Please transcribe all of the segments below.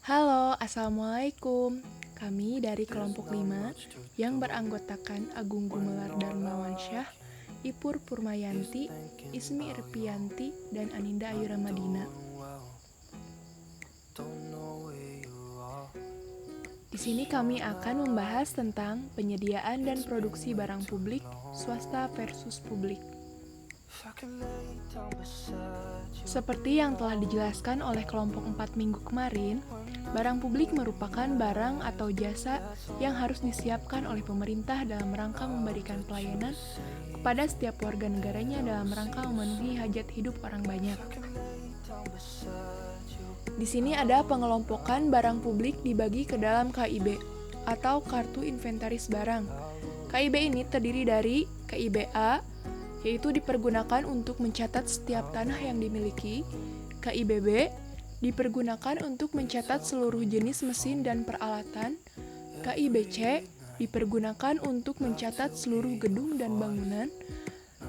Halo, Assalamualaikum. Kami dari kelompok 5 yang beranggotakan Agung Gumelar Darmawansyah, Ipur Purmayanti, Ismi Irpianti, dan Aninda Ayu Ramadina. Di sini kami akan membahas tentang penyediaan dan produksi barang publik, swasta versus publik. Seperti yang telah dijelaskan oleh kelompok 4 minggu kemarin, barang publik merupakan barang atau jasa yang harus disiapkan oleh pemerintah dalam rangka memberikan pelayanan kepada setiap warga negaranya dalam rangka memenuhi hajat hidup orang banyak. Di sini ada pengelompokan barang publik dibagi ke dalam KIB atau Kartu Inventaris Barang. KIB ini terdiri dari KIB A, yaitu dipergunakan untuk mencatat setiap tanah yang dimiliki. KIB B dipergunakan untuk mencatat seluruh jenis mesin dan peralatan. KIB C dipergunakan untuk mencatat seluruh gedung dan bangunan.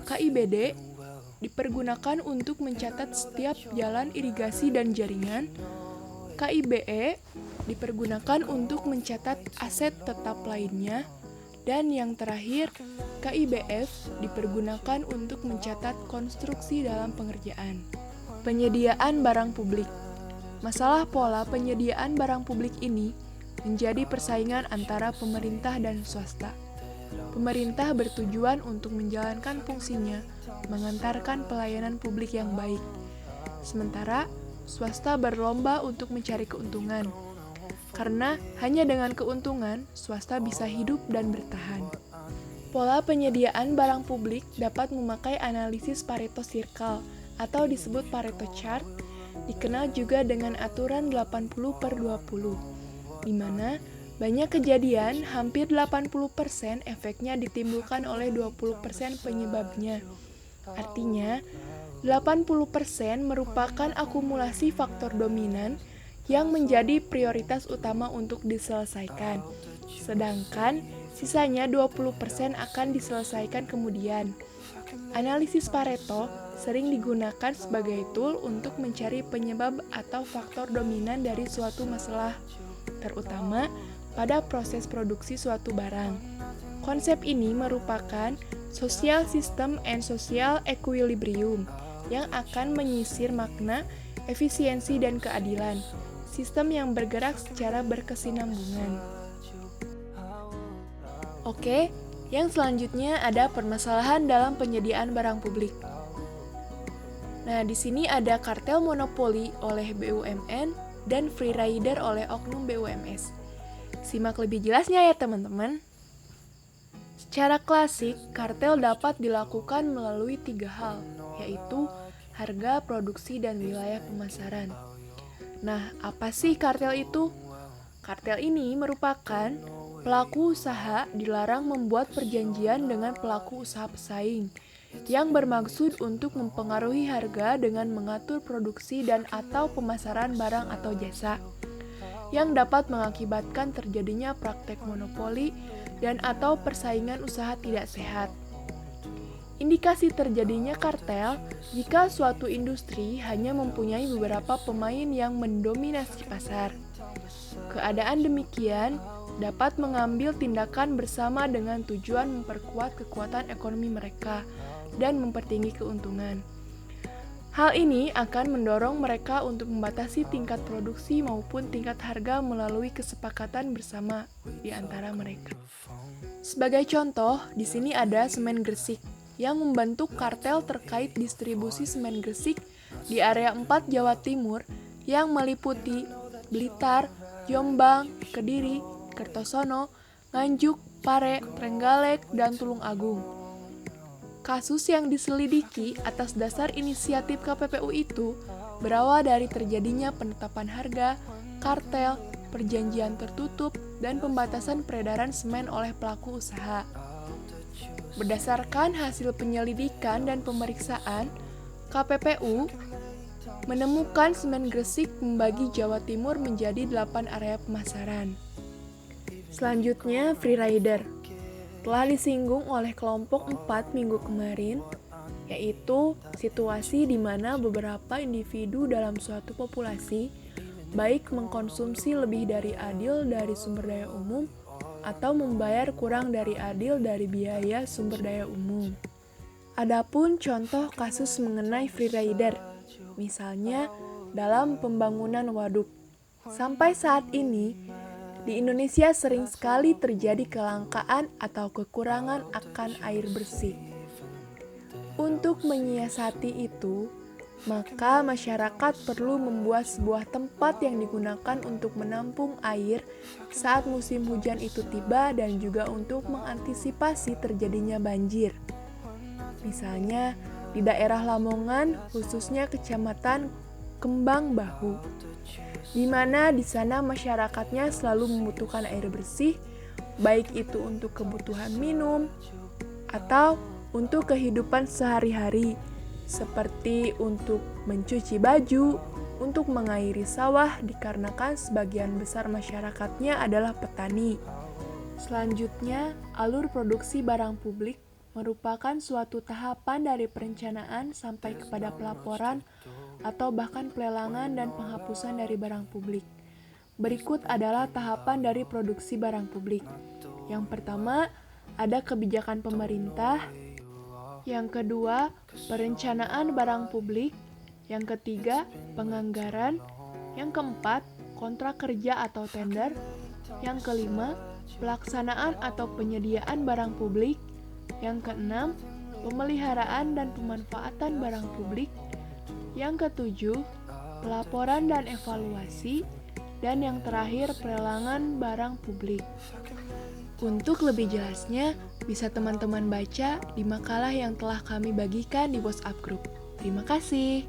KIB D dipergunakan untuk mencatat setiap jalan irigasi dan jaringan. KIB E dipergunakan untuk mencatat aset tetap lainnya. Dan yang terakhir, KIB F dipergunakan untuk mencatat konstruksi dalam pengerjaan. Penyediaan barang publik. Masalah pola penyediaan barang publik ini menjadi persaingan antara pemerintah dan swasta. Pemerintah bertujuan untuk menjalankan fungsinya, mengantarkan pelayanan publik yang baik. Sementara, swasta berlomba untuk mencari keuntungan. Karena hanya dengan keuntungan, swasta bisa hidup dan bertahan. Pola penyediaan barang publik dapat memakai analisis Pareto Circle atau disebut Pareto Chart, dikenal juga dengan aturan 80/20, di mana banyak kejadian hampir 80% efeknya ditimbulkan oleh 20% penyebabnya. Artinya, 80% merupakan akumulasi faktor dominan yang menjadi prioritas utama untuk diselesaikan. Sedangkan sisanya 20% akan diselesaikan kemudian. Analisis Pareto sering digunakan sebagai tool untuk mencari penyebab atau faktor dominan dari suatu masalah, terutama pada proses produksi suatu barang. Konsep ini merupakan social system and social equilibrium yang akan menyisir makna efisiensi dan keadilan, sistem yang bergerak secara berkesinambungan. Oke, yang selanjutnya ada permasalahan dalam penyediaan barang publik. Nah, di sini ada kartel monopoli oleh BUMN dan free rider oleh oknum BUMS. Simak lebih jelasnya ya teman-teman. Secara klasik, kartel dapat dilakukan melalui 3 hal, yaitu harga, produksi, dan wilayah pemasaran. Nah, apa sih kartel itu? Kartel ini merupakan pelaku usaha dilarang membuat perjanjian dengan pelaku usaha pesaing yang bermaksud untuk mempengaruhi harga dengan mengatur produksi dan atau pemasaran barang atau jasa yang dapat mengakibatkan terjadinya praktek monopoli dan atau persaingan usaha tidak sehat. Indikasi terjadinya kartel jika suatu industri hanya mempunyai beberapa pemain yang mendominasi pasar. Keadaan demikian dapat mengambil tindakan bersama dengan tujuan memperkuat kekuatan ekonomi mereka dan mempertinggi keuntungan. Hal ini akan mendorong mereka untuk membatasi tingkat produksi maupun tingkat harga melalui kesepakatan bersama di antara mereka. Sebagai contoh, di sini ada Semen Gresik yang membentuk kartel terkait distribusi semen Gresik di area 4 Jawa Timur yang meliputi Blitar, Jombang, Kediri, Kertosono, Nganjuk, Pare, Trenggalek, dan Tulung Agung. Kasus yang diselidiki atas dasar inisiatif KPPU itu berawal dari terjadinya penetapan harga, kartel, perjanjian tertutup, dan pembatasan peredaran semen oleh pelaku usaha. Berdasarkan hasil penyelidikan dan pemeriksaan, KPPU menemukan Semen Gresik membagi Jawa Timur menjadi 8 area pemasaran. Selanjutnya, free rider. Telah disinggung oleh kelompok 4 minggu kemarin, yaitu situasi di mana beberapa individu dalam suatu populasi baik mengkonsumsi lebih dari adil dari sumber daya umum atau membayar kurang dari adil dari biaya sumber daya umum. Adapun contoh kasus mengenai free rider, misalnya dalam pembangunan waduk. Sampai saat ini, di Indonesia sering sekali terjadi kelangkaan atau kekurangan akan air bersih. Untuk menyiasati itu, maka masyarakat perlu membuat sebuah tempat yang digunakan untuk menampung air saat musim hujan itu tiba dan juga untuk mengantisipasi terjadinya banjir. Misalnya di daerah Lamongan, khususnya Kecamatan Kembang Bahu, di mana di sana masyarakatnya selalu membutuhkan air bersih, baik itu untuk kebutuhan minum atau untuk kehidupan sehari-hari, seperti untuk mencuci baju, untuk mengairi sawah dikarenakan sebagian besar masyarakatnya adalah petani. Selanjutnya, alur produksi barang publik merupakan suatu tahapan dari perencanaan sampai kepada pelaporan atau bahkan pelelangan dan penghapusan dari barang publik. Berikut adalah tahapan dari produksi barang publik. Yang pertama, ada kebijakan pemerintah. Yang kedua, perencanaan barang publik. Yang ketiga, penganggaran. Yang keempat, kontrak kerja atau tender. Yang kelima, pelaksanaan atau penyediaan barang publik. Yang keenam, pemeliharaan dan pemanfaatan barang publik. Yang ketujuh, pelaporan dan evaluasi. Dan yang terakhir, pelelangan barang publik. Untuk lebih jelasnya, bisa teman-teman baca di makalah yang telah kami bagikan di WhatsApp Group. Terima kasih.